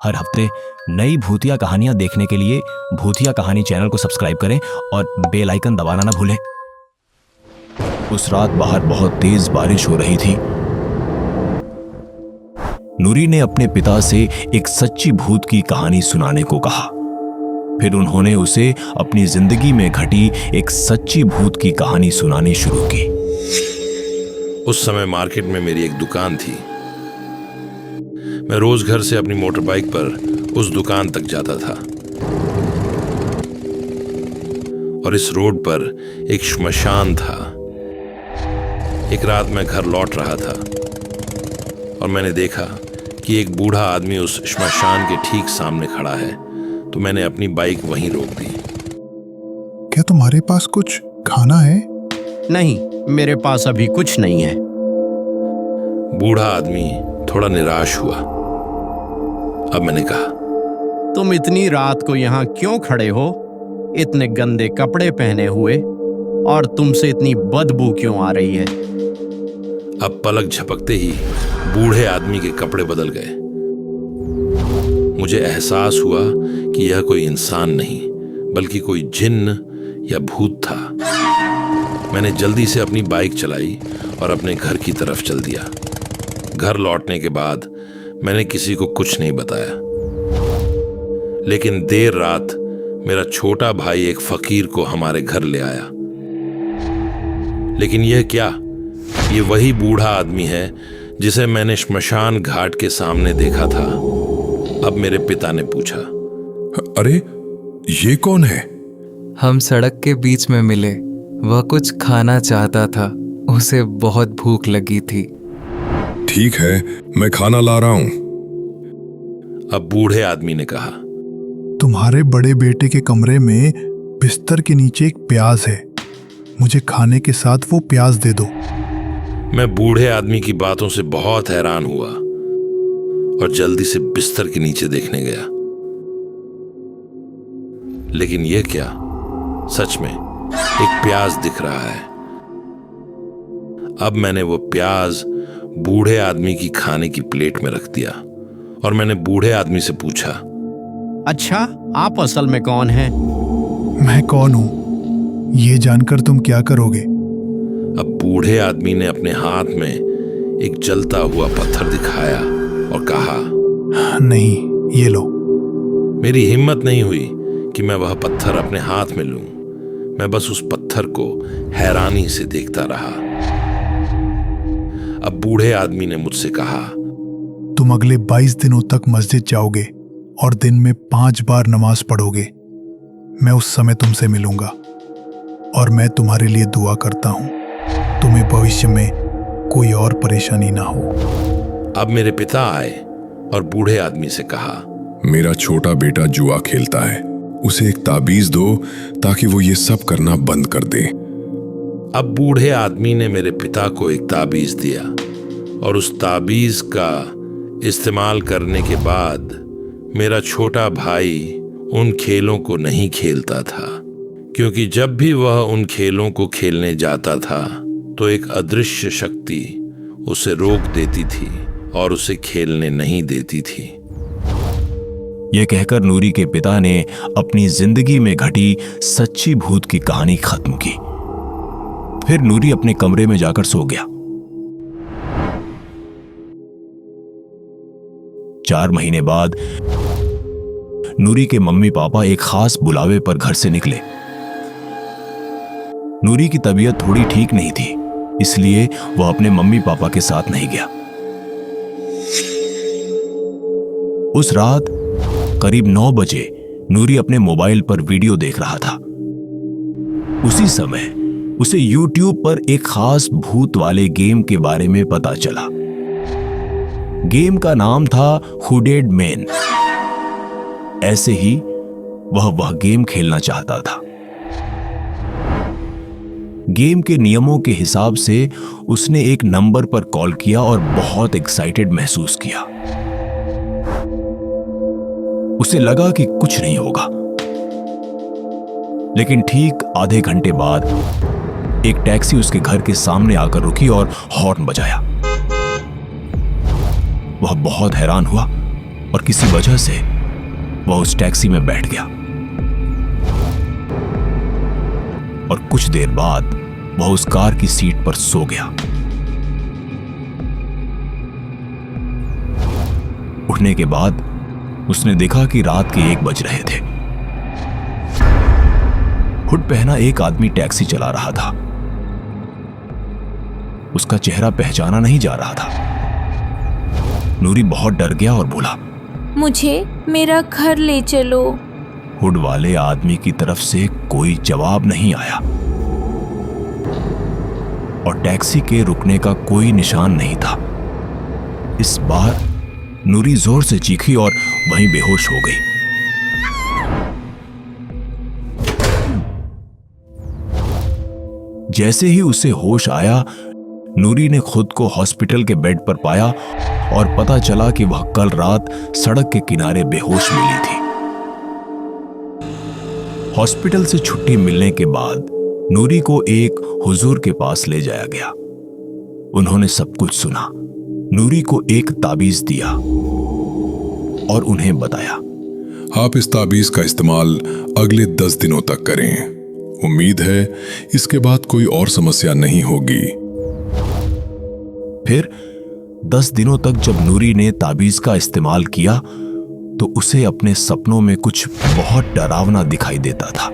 हर हफ्ते नई भूतिया कहानियां देखने के लिए भूतिया कहानी चैनल को सब्सक्राइब करें और बेल आइकन दबाना ना भूलें। उस रात बाहर बहुत तेज बारिश हो रही थी। नूरी ने अपने पिता से एक सच्ची भूत की कहानी सुनाने को कहा। फिर उन्होंने उसे अपनी जिंदगी में घटी एक सच्ची भूत की कहानी सुनानी शुरू की। उस समय मार्केट में मेरी एक दुकान थी। मैं रोज घर से अपनी मोटर बाइक पर उस दुकान तक जाता था और इस रोड पर एक श्मशान था। एक रात मैं घर लौट रहा था और मैंने देखा कि एक बूढ़ा आदमी उस श्मशान के ठीक सामने खड़ा है, तो मैंने अपनी बाइक वहीं रोक दी। क्या तुम्हारे पास कुछ खाना है? नहीं, मेरे पास अभी कुछ नहीं है। बूढ़ा आदमी थोड़ा निराश हुआ। अब मैंने कहा, तुम इतनी रात को यहाँ क्यों खड़े हो, इतने गंदे कपड़े पहने हुए, और तुमसे इतनी बदबू क्यों आ रही है? अब पलक झपकते ही बूढ़े आदमी के कपड़े बदल गए। मुझे एहसास हुआ कि यह कोई इंसान नहीं बल्कि कोई जिन्न या भूत था। मैंने जल्दी से अपनी बाइक चलाई और अपने घर की तरफ चल दिया। घर लौटने के बाद मैंने किसी को कुछ नहीं बताया, लेकिन देर रात मेरा छोटा भाई एक फकीर को हमारे घर ले आया। लेकिन यह क्या, ये वही बूढ़ा आदमी है जिसे मैंने श्मशान घाट के सामने देखा था। अब मेरे पिता ने पूछा, अरे ये कौन है? हम सड़क के बीच में मिले। वह कुछ खाना चाहता था, उसे बहुत भूख लगी थी। ठीक है, मैं खाना ला रहा हूं। अब बूढ़े आदमी ने कहा, तुम्हारे बड़े बेटे के कमरे में बिस्तर के नीचे एक प्याज है, मुझे खाने के साथ वो प्याज दे दो। मैं बूढ़े आदमी की बातों से बहुत हैरान हुआ और जल्दी से बिस्तर के नीचे देखने गया। लेकिन यह क्या, सच में एक प्याज दिख रहा है। अब मैंने वो प्याज बूढ़े आदमी की खाने की प्लेट में रख दिया और मैंने बूढ़े आदमी से पूछा, अच्छा, आप असल में कौन हैं? मैं कौन हूं, ये जानकर तुम क्या करोगे? अब बूढ़े आदमी ने अपने हाथ में एक जलता हुआ पत्थर दिखाया और कहा, नहीं, ये लो। मेरी हिम्मत नहीं हुई कि मैं वह पत्थर अपने हाथ में लूं। मैं बस उस पत्थर को हैरानी से देखता रहा। अब बूढ़े आदमी ने मुझसे कहा, तुम अगले 22 दिनों तक मस्जिद जाओगे और दिन में 5 बार नमाज पढ़ोगे। मैं उस समय तुमसे मिलूंगा और मैं तुम्हारे लिए दुआ करता हूं, तुम्हें भविष्य में कोई और परेशानी ना हो। अब मेरे पिता आए और बूढ़े आदमी से कहा, मेरा छोटा बेटा जुआ खेलता है, उसे एक ताबीज दो ताकि वो ये सब करना बंद कर दे। अब बूढ़े आदमी ने मेरे पिता को एक ताबीज दिया और उस ताबीज का इस्तेमाल करने के बाद मेरा छोटा भाई उन खेलों को नहीं खेलता था, क्योंकि जब भी वह उन खेलों को खेलने जाता था तो एक अदृश्य शक्ति उसे रोक देती थी और उसे खेलने नहीं देती थी। यह कहकर नूरी के पिता ने अपनी जिंदगी में घटी सच्ची भूत की कहानी खत्म की। फिर नूरी अपने कमरे में जाकर सो गया। 4 महीने बाद नूरी के मम्मी पापा एक खास बुलावे पर घर से निकले। नूरी की तबीयत थोड़ी ठीक नहीं थी, इसलिए वह अपने मम्मी पापा के साथ नहीं गया। उस रात करीब 9 बजे नूरी अपने मोबाइल पर वीडियो देख रहा था। उसी समय उसे YouTube पर एक खास भूत वाले गेम के बारे में पता चला। गेम का नाम था हुडेड मैन। ऐसे ही वह गेम खेलना चाहता था। गेम के नियमों के हिसाब से उसने एक नंबर पर कॉल किया और बहुत एक्साइटेड महसूस किया। उसे लगा कि कुछ नहीं होगा, लेकिन ठीक आधे घंटे बाद एक टैक्सी उसके घर के सामने आकर रुकी और हॉर्न बजाया। वह बहुत हैरान हुआ और किसी वजह से वह उस टैक्सी में बैठ गया और कुछ देर बाद वह उस कार की सीट पर सो गया। उठने के बाद उसने देखा कि रात के 1 बज रहे थे। हुड पहना एक आदमी टैक्सी चला रहा था। उसका चेहरा पहचाना नहीं जा रहा था। नूरी बहुत डर गया और बोला, मुझे मेरा घर ले चलो। हुड वाले आदमी की तरफ से कोई जवाब नहीं आया और टैक्सी के रुकने का कोई निशान नहीं था। इस बार नूरी जोर से चीखी और वहीं बेहोश हो गई। जैसे ही उसे होश आया, नूरी ने खुद को हॉस्पिटल के बेड पर पाया और पता चला कि वह कल रात सड़क के किनारे बेहोश मिली थी। हॉस्पिटल से छुट्टी मिलने के बाद नूरी को एक हुजूर के पास ले जाया गया। उन्होंने सब कुछ सुना। नूरी को एक ताबीज दिया और उन्हें बताया, आप इस ताबीज का इस्तेमाल अगले 10 दिनों तक करें। उम्मीद है इसके बाद कोई और समस्या नहीं होगी। फिर 10 दिनों तक जब नूरी ने ताबीज का इस्तेमाल किया तो उसे अपने सपनों में कुछ बहुत डरावना दिखाई देता था।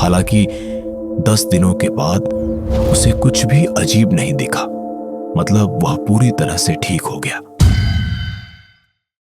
हालांकि 10 दिनों के बाद उसे कुछ भी अजीब नहीं दिखा। मतलब वह पूरी तरह से ठीक हो गया।